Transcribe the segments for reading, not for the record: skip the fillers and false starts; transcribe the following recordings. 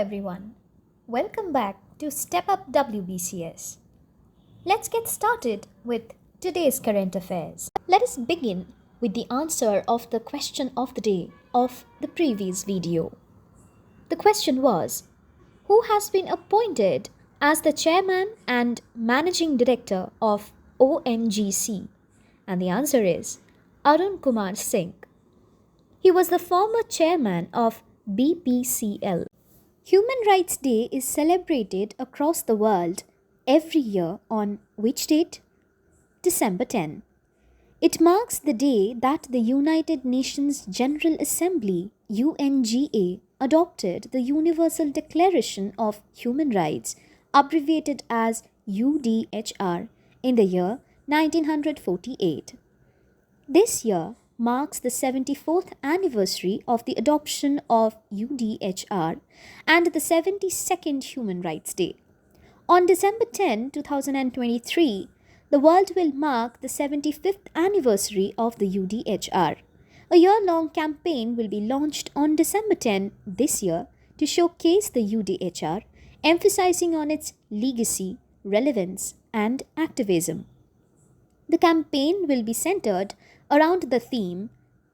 everyone. Welcome back to Step Up WBCS. Let's get started with today's current affairs. Let us begin with the answer of the question of the day of the previous video. The question was, who has been appointed as the chairman and managing director of ONGC? And the answer is Arun Kumar Singh. He was the former chairman of BPCL. Human Rights Day is celebrated across the world every year on which date? December 10. It marks the day that the United Nations General Assembly UNGA adopted the Universal Declaration of Human Rights, abbreviated as UDHR, in the year 1948. This year marks the 74th anniversary of the adoption of UDHR and the 72nd Human Rights Day. On December 10, 2023, the world will mark the 75th anniversary of the UDHR. A year-long campaign will be launched on December 10 this year to showcase the UDHR, emphasizing on its legacy, relevance, and activism. The campaign will be centered around the theme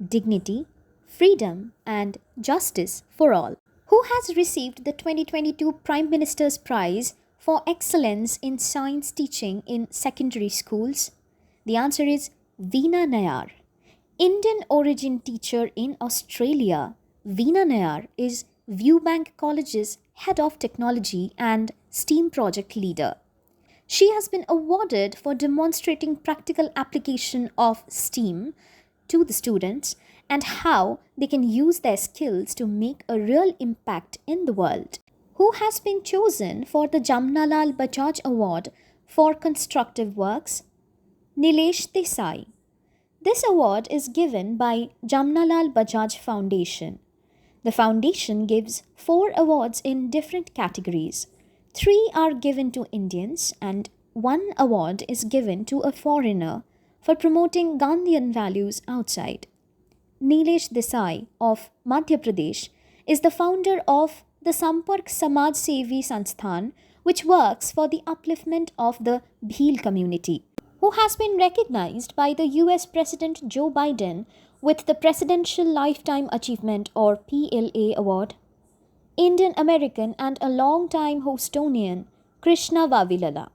Dignity, Freedom, and Justice for All. Who has received the 2022 Prime Minister's Prize for Excellence in Science Teaching in Secondary Schools? The answer is Veena Nayar. Indian origin teacher in Australia, Veena Nayar is Viewbank College's Head of Technology and STEAM Project Leader. She has been awarded for demonstrating practical application of STEAM to the students and how they can use their skills to make a real impact in the world. Who has been chosen for the Jamnalal Bajaj Award for Constructive Works? Nilesh Desai. This award is given by Jamnalal Bajaj Foundation. The foundation gives 4 awards in different categories. 3 are given to Indians and 1 award is given to a foreigner for promoting Gandhian values outside. Nilesh Desai of Madhya Pradesh is the founder of the Sampark Samaj Sevi Sansthan, which works for the upliftment of the Bhil community. Who has been recognized by the US President Joe Biden with the Presidential Lifetime Achievement or PLA Award? Indian American and a long-time Hostonian, Krishna Vavilala.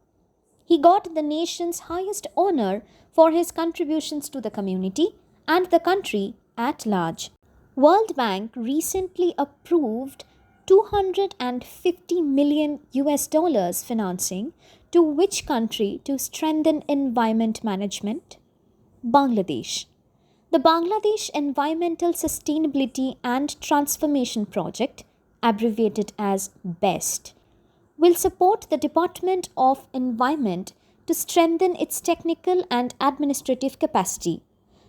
He got the nation's highest honor for his contributions to the community and the country at large. World Bank recently approved $250 million financing to which country to strengthen environment management? Bangladesh. The Bangladesh Environmental Sustainability and Transformation Project, abbreviated as BEST, will support the Department of Environment to strengthen its technical and administrative capacity.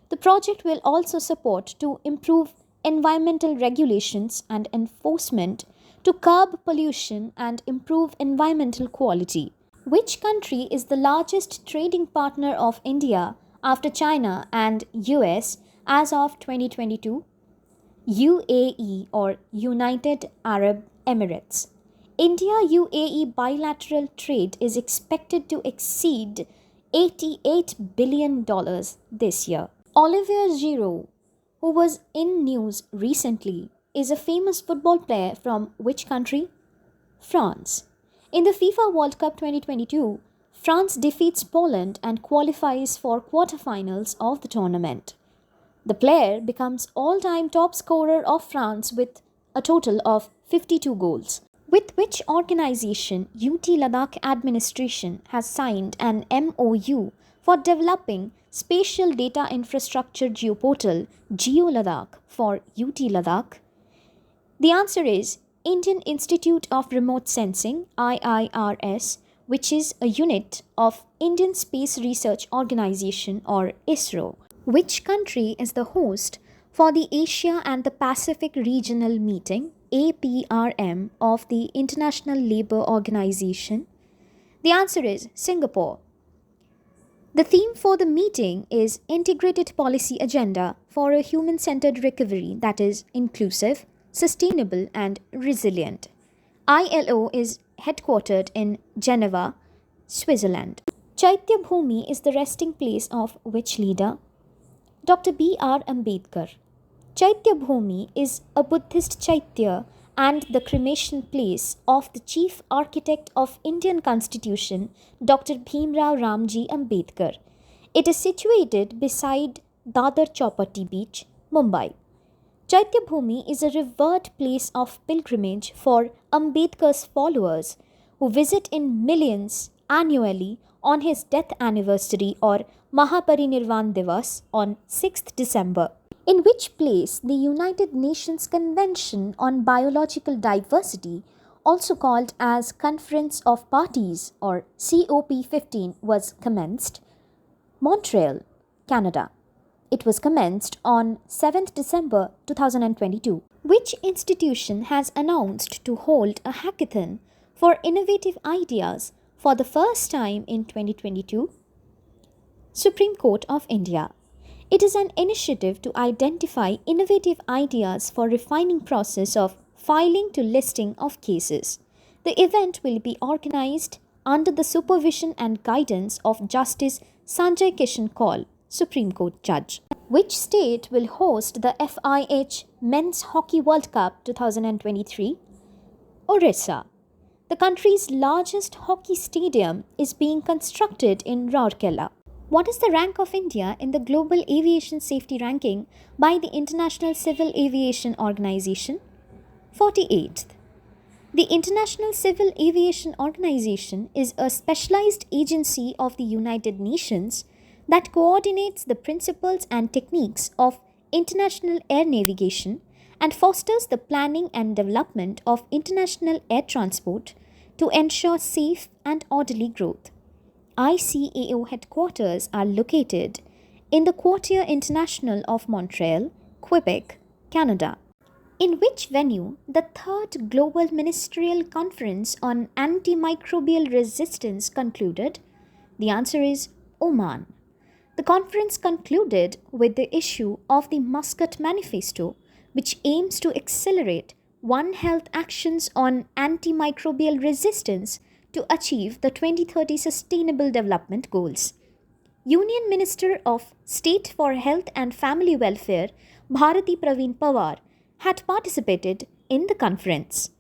The project will also support to improve environmental regulations and enforcement to curb pollution and improve environmental quality. Which country is the largest trading partner of India after China and US as of 2022? UAE or United Arab Emirates. India-UAE bilateral trade is expected to exceed $88 billion this year. Olivier Giroud, who was in news recently, is a famous football player from which country? France. In the FIFA World Cup 2022, France defeats Poland and qualifies for quarterfinals of the tournament. The player becomes all-time top scorer of France with a total of 52 goals. With which organization UT Ladakh administration has signed an MOU for developing Spatial Data Infrastructure geoportal Geo-Ladakh for UT Ladakh? The answer is Indian Institute of Remote Sensing, IIRS, which is a unit of Indian Space Research Organization or ISRO. Which country is the host for the Asia and the Pacific Regional Meeting, APRM, of the International Labour Organization? The answer is Singapore. The theme for the meeting is Integrated Policy Agenda for a Human-Centered Recovery that is inclusive, sustainable and resilient. ILO is headquartered in Geneva, Switzerland. Chaitya Bhumi is the resting place of which leader? Dr. B.R. Ambedkar. Chaitya Bhumi is a Buddhist chaitya and the cremation place of the chief architect of Indian Constitution, Dr. Bhimrao Ramji Ambedkar. It is situated beside Dadar Chowpatty Beach, Mumbai. Chaitya Bhumi is a revered place of pilgrimage for Ambedkar's followers who visit in millions annually on his death anniversary or Mahaparinirvan Divas on 6th December, in which place the United Nations Convention on Biological Diversity, also called as Conference of Parties or COP15, was commenced. Montreal, Canada. It was commenced on 7th December 2022. Which institution has announced to hold a hackathon for innovative ideas for the first time in 2022? Supreme Court of India. It is an initiative to identify innovative ideas for refining process of filing to listing of cases. The event will be organized under the supervision and guidance of Justice Sanjay Kishan Kaul, Supreme Court Judge. Which state will host the FIH Men's Hockey World Cup 2023? Orissa. The country's largest hockey stadium is being constructed in Rourkela. What is the rank of India in the Global Aviation Safety Ranking by the International Civil Aviation Organization? 48th. The International Civil Aviation Organization is a specialized agency of the United Nations that coordinates the principles and techniques of international air navigation and fosters the planning and development of international air transport to ensure safe and orderly growth. ICAO headquarters are located in the Quartier International of Montreal, Quebec, Canada. In which venue the 3rd Global Ministerial Conference on Antimicrobial Resistance concluded? The answer is Oman. The conference concluded with the issue of the Muscat Manifesto, which aims to accelerate One Health actions on antimicrobial resistance to achieve the 2030 Sustainable Development Goals. Union Minister of State for Health and Family Welfare, Bharati Praveen Pawar, had participated in the conference.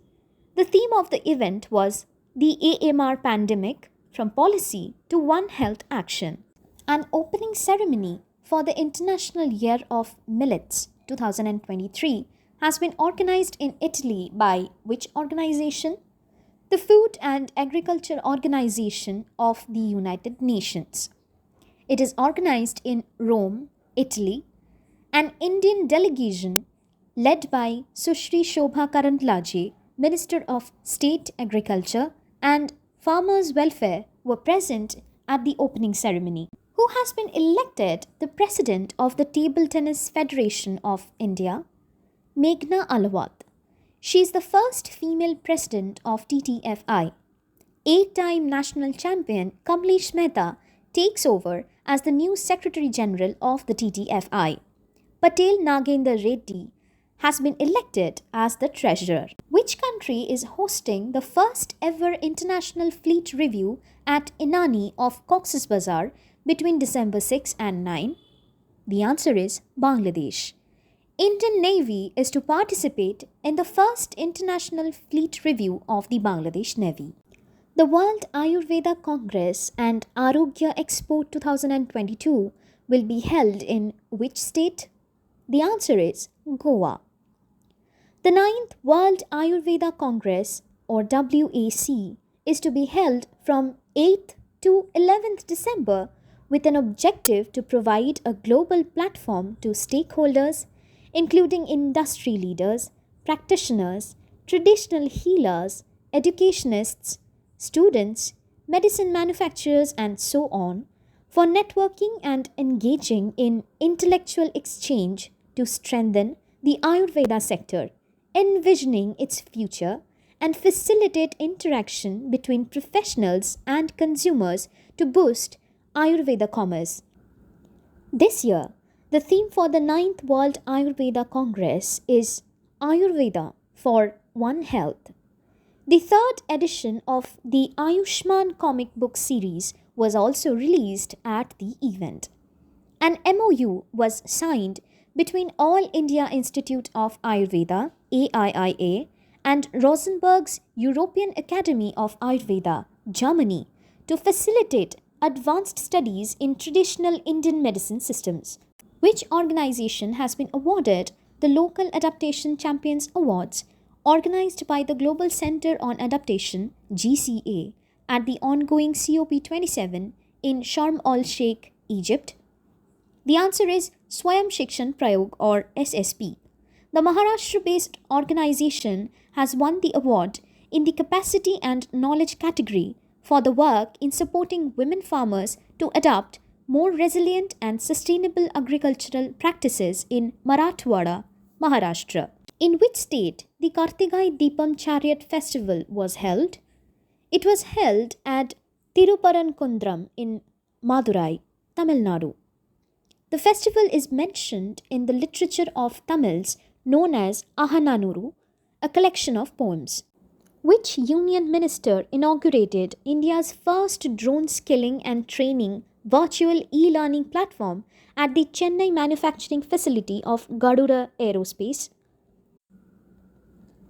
The theme of the event was the AMR pandemic from policy to One Health action. An opening ceremony for the International Year of Millets-2023 has been organized in Italy by which organization? The Food and Agriculture Organization of the United Nations. It is organized in Rome, Italy. An Indian delegation led by Sushri Shobha Karandlaje, Minister of State Agriculture and Farmers' Welfare, were present at the opening ceremony. Who has been elected the President of the Table Tennis Federation of India? Meghna Alawat. She is the first female president of TTFI. 8-time national champion Kamlesh Mehta takes over as the new Secretary General of the TTFI. Patel Nagender Reddy has been elected as the Treasurer. Which country is hosting the first ever International Fleet Review at Inani of Cox's Bazar between December 6 and 9? The answer is Bangladesh. Indian Navy is to participate in the first International Fleet Review of the Bangladesh Navy. The World Ayurveda Congress and Arogya Expo 2022 will be held in which state? The answer is Goa. The 9th World Ayurveda Congress or WAC is to be held from 8th to 11th December with an objective to provide a global platform to stakeholders, including industry leaders, practitioners, traditional healers, educationists, students, medicine manufacturers, and so on, for networking and engaging in intellectual exchange to strengthen the Ayurveda sector, envisioning its future, and facilitate interaction between professionals and consumers to boost Ayurveda commerce. This year, the theme for the 9th World Ayurveda Congress is Ayurveda for One Health. The third edition of the Ayushman comic book series was also released at the event. An MOU was signed between All India Institute of Ayurveda (AIIA) and Rosenberg's European Academy of Ayurveda, Germany, to facilitate advanced studies in traditional Indian medicine systems, which organization has been awarded the Local Adaptation Champions Awards organized by the Global Center on Adaptation (GCA) at the ongoing COP27 in Sharm El-Sheikh, Egypt. The answer is Swayam Shikshan Prayog or SSP. The Maharashtra-based organization has won the award in the Capacity and Knowledge category for the work in supporting women farmers to adopt more resilient and sustainable agricultural practices in Marathwada, Maharashtra. In which state the Kartigai Deepam Chariot Festival was held? It was held at Tiruparankundram in Madurai, Tamil Nadu. The festival is mentioned in the literature of Tamils known as Ahananuru, a collection of poems. Which union minister inaugurated India's first drone skilling and training virtual e-learning platform at the Chennai manufacturing facility of Garuda Aerospace?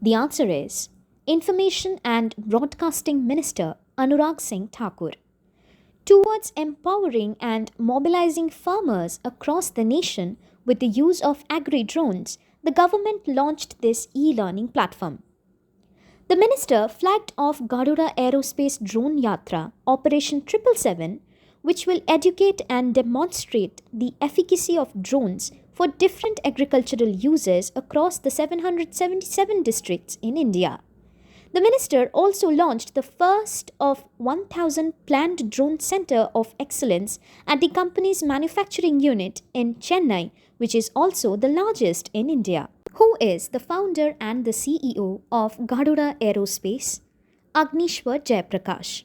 The answer is Information and Broadcasting Minister Anurag Singh Thakur. Towards empowering and mobilizing farmers across the nation with the use of agri-drones, the government launched this e-learning platform. The minister flagged off Garuda Aerospace Drone Yatra Operation 777, which will educate and demonstrate the efficacy of drones for different agricultural uses across the 777 districts in India. The minister also launched the first of 1,000 planned drone center of excellence at the company's manufacturing unit in Chennai, which is also the largest in India. Who is the founder and the CEO of Garuda Aerospace? Agnishwar Jayaprakash.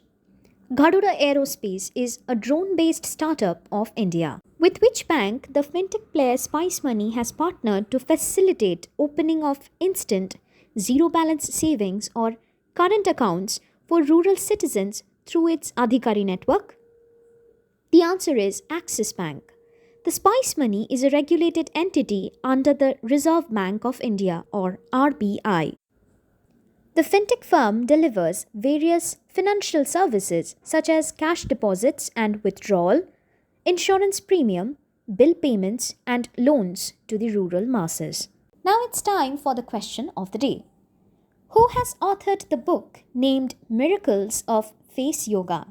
Garuda Aerospace is a drone-based startup of India. With which bank the Fintech player Spice Money has partnered to facilitate opening of instant, zero-balance savings or current accounts for rural citizens through its Adhikari network? The answer is Axis Bank. The Spice Money is a regulated entity under the Reserve Bank of India or RBI. The fintech firm delivers various financial services such as cash deposits and withdrawal, insurance premium, bill payments, and loans to the rural masses. Now it's time for the question of the day. Who has authored the book named Miracles of Face Yoga?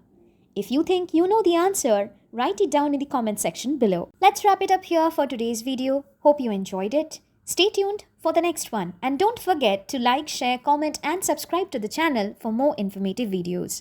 If you think you know the answer, write it down in the comment section below. Let's wrap it up here for today's video. Hope you enjoyed it. Stay tuned for the next one and don't forget to like, share, comment and subscribe to the channel for more informative videos.